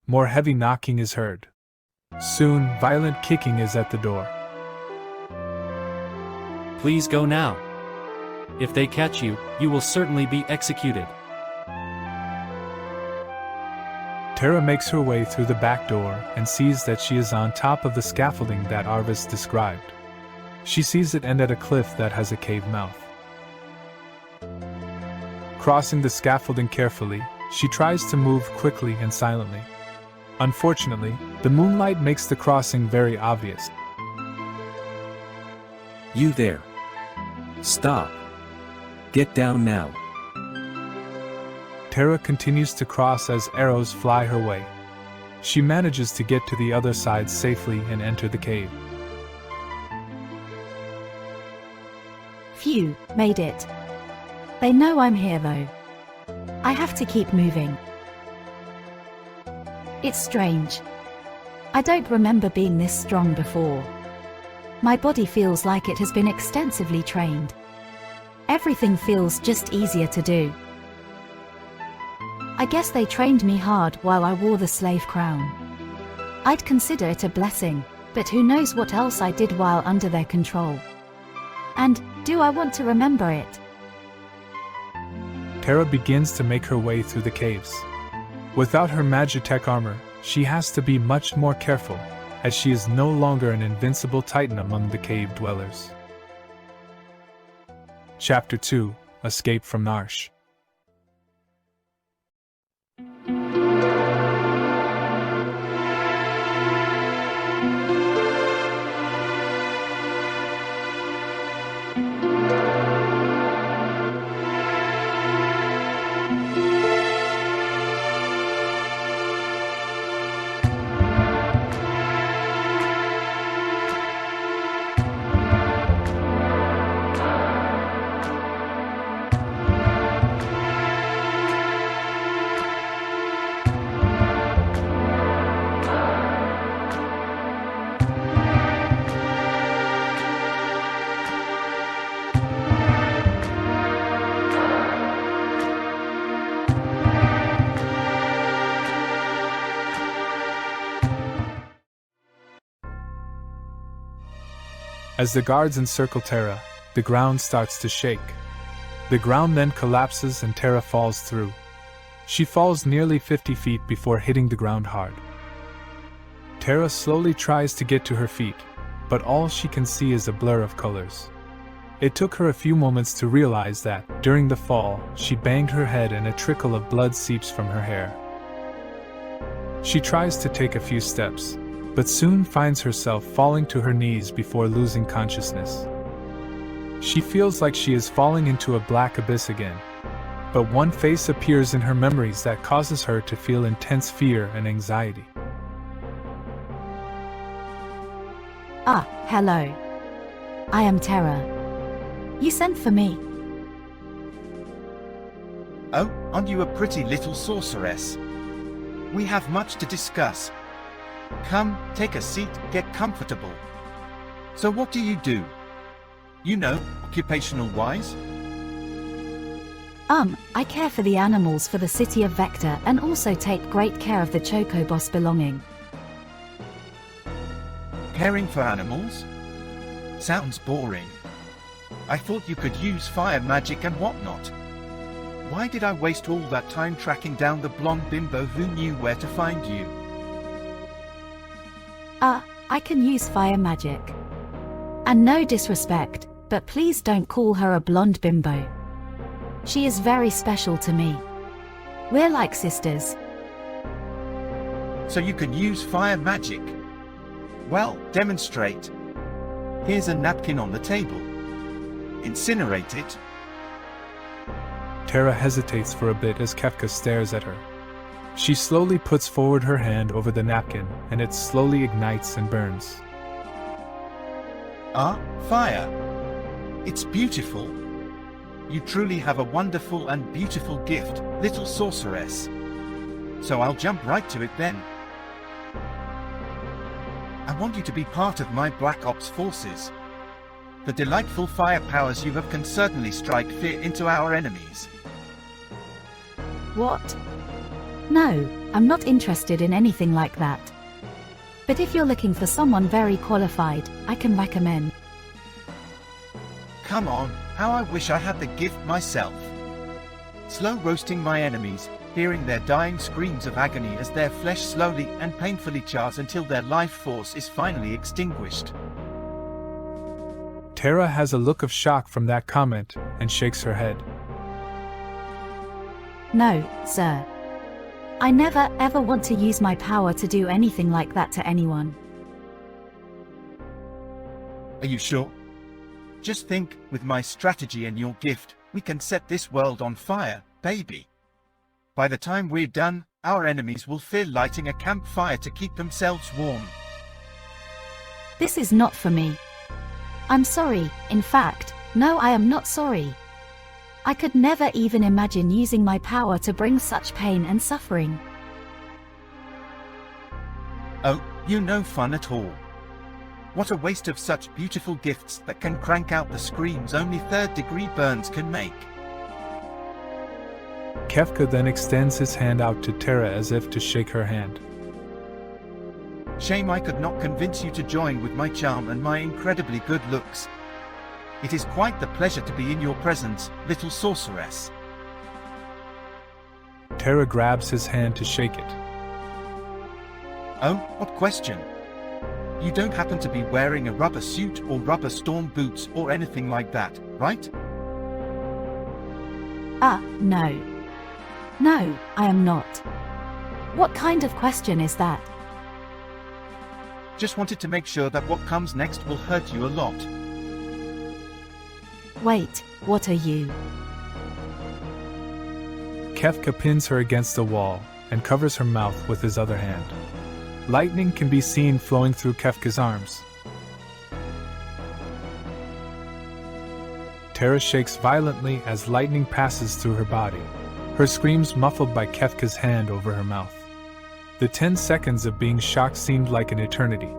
More heavy knocking is heard. Soon, violent kicking is at the door. Please go now. If they catch you, you will certainly be executed. Tara makes her way through the back door and sees that she is on top of the scaffolding that Arvis described. She sees it end at a cliff that has a cave mouth. Crossing the scaffolding carefully, she tries to move quickly and silently. Unfortunately, the moonlight makes the crossing very obvious. You there. Stop. Get down now. Tara continues to cross as arrows fly her way. She manages to get to the other side safely and enter the cave. Phew, made it. They know I'm here though. I have to keep moving. It's strange. I don't remember being this strong before. My body feels like it has been extensively trained. Everything feels just easier to do. I guess they trained me hard while I wore the slave crown. I'd consider it a blessing, but who knows what else I did while under their control. And, do I want to remember it? Tara begins to make her way through the caves. Without her Magitech armor, she has to be much more careful, as she is no longer an invincible titan among the cave dwellers. Chapter 2: Escape from Narsh. As the guards encircle Tara, the ground starts to shake. The ground then collapses and Tara falls through. She falls nearly 50 feet before hitting the ground hard. Tara slowly tries to get to her feet, but all she can see is a blur of colors. It took her a few moments to realize that, during the fall, she banged her head and a trickle of blood seeps from her hair. She tries to take a few steps, but soon finds herself falling to her knees before losing consciousness. She feels like she is falling into a black abyss again, but one face appears in her memories that causes her to feel intense fear and anxiety. Ah, hello. I am Tara. You sent for me. Oh, aren't you a pretty little sorceress? We have much to discuss. Come, take a seat, get comfortable. So what do you do? You know, occupational-wise? I care for the animals for the city of Vector and also take great care of the Chocobos belonging. Caring for animals? Sounds boring. I thought you could use fire magic and whatnot. Why did I waste all that time tracking down the blonde bimbo who knew where to find you? I can use fire magic. And no disrespect, but please don't call her a blonde bimbo. She is very special to me. We're like sisters. So you can use fire magic? Well, demonstrate. Here's a napkin on the table. Incinerate it. Tara hesitates for a bit as Kefka stares at her. She slowly puts forward her hand over the napkin, and it slowly ignites and burns. Ah, fire. It's beautiful. You truly have a wonderful and beautiful gift, little sorceress. So I'll jump right to it then. I want you to be part of my Black Ops forces. The delightful fire powers you have can certainly strike fear into our enemies. What? No, I'm not interested in anything like that. But if you're looking for someone very qualified, I can recommend. Come on, how I wish I had the gift myself. Slow roasting my enemies, hearing their dying screams of agony as their flesh slowly and painfully chars until their life force is finally extinguished. Tara has a look of shock from that comment and shakes her head. No, sir. I never ever want to use my power to do anything like that to anyone. Are you sure? Just think, with my strategy and your gift, we can set this world on fire, baby. By the time we're done, our enemies will fear lighting a campfire to keep themselves warm. This is not for me. I'm sorry, in fact, no, I am not sorry. I could never even imagine using my power to bring such pain and suffering. Oh, you no fun at all. What a waste of such beautiful gifts that can crank out the screams only third-degree burns can make. Kefka then extends his hand out to Tara as if to shake her hand. Shame I could not convince you to join with my charm and my incredibly good looks. It is quite the pleasure to be in your presence, little sorceress. Tara grabs his hand to shake it. Oh, what question? You don't happen to be wearing a rubber suit or rubber storm boots or anything like that, right? No. No, I am not. What kind of question is that? Just wanted to make sure that what comes next will hurt you a lot. Wait, what are you? Kefka pins her against the wall and covers her mouth with his other hand. Lightning can be seen flowing through Kefka's arms. Tara shakes violently as lightning passes through her body, her screams muffled by Kefka's hand over her mouth. The 10 seconds of being shocked seemed like an eternity.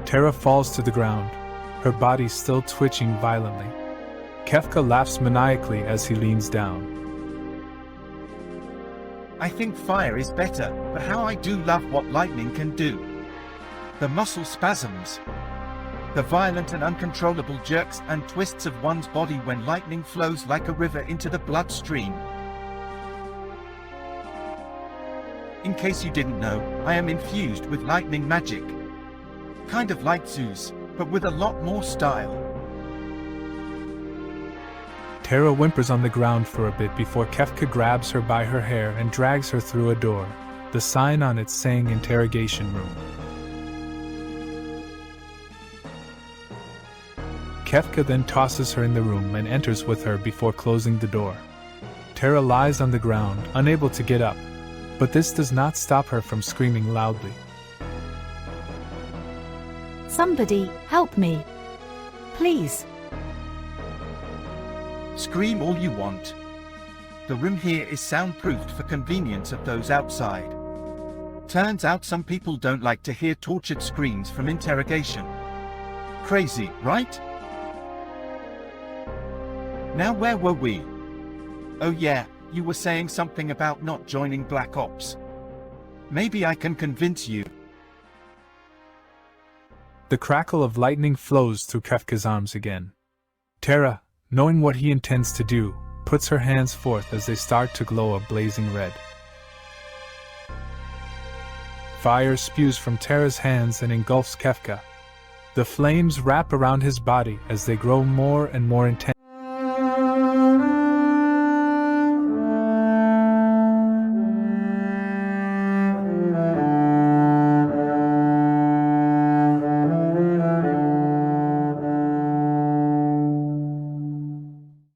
Tara falls to the ground, her body still twitching violently. Kefka laughs maniacally as he leans down. I think fire is better, but how I do love what lightning can do. The muscle spasms. The violent and uncontrollable jerks and twists of one's body when lightning flows like a river into the bloodstream. In case you didn't know, I am infused with lightning magic. Kind of like Zeus, but with a lot more style. Tara whimpers on the ground for a bit before Kefka grabs her by her hair and drags her through a door, the sign on it saying interrogation room. Kefka then tosses her in the room and enters with her before closing the door. Tara lies on the ground, unable to get up, but this does not stop her from screaming loudly. Somebody, help me. Please. Scream all you want. The room here is soundproofed for convenience of those outside. Turns out some people don't like to hear tortured screams from interrogation. Crazy, right? Now where were we? Oh yeah, you were saying something about not joining Black Ops. Maybe I can convince you. The crackle of lightning flows through Kefka's arms again. Tara, knowing what he intends to do, puts her hands forth as they start to glow a blazing red. Fire spews from Tara's hands and engulfs Kefka. The flames wrap around his body as they grow more and more intense.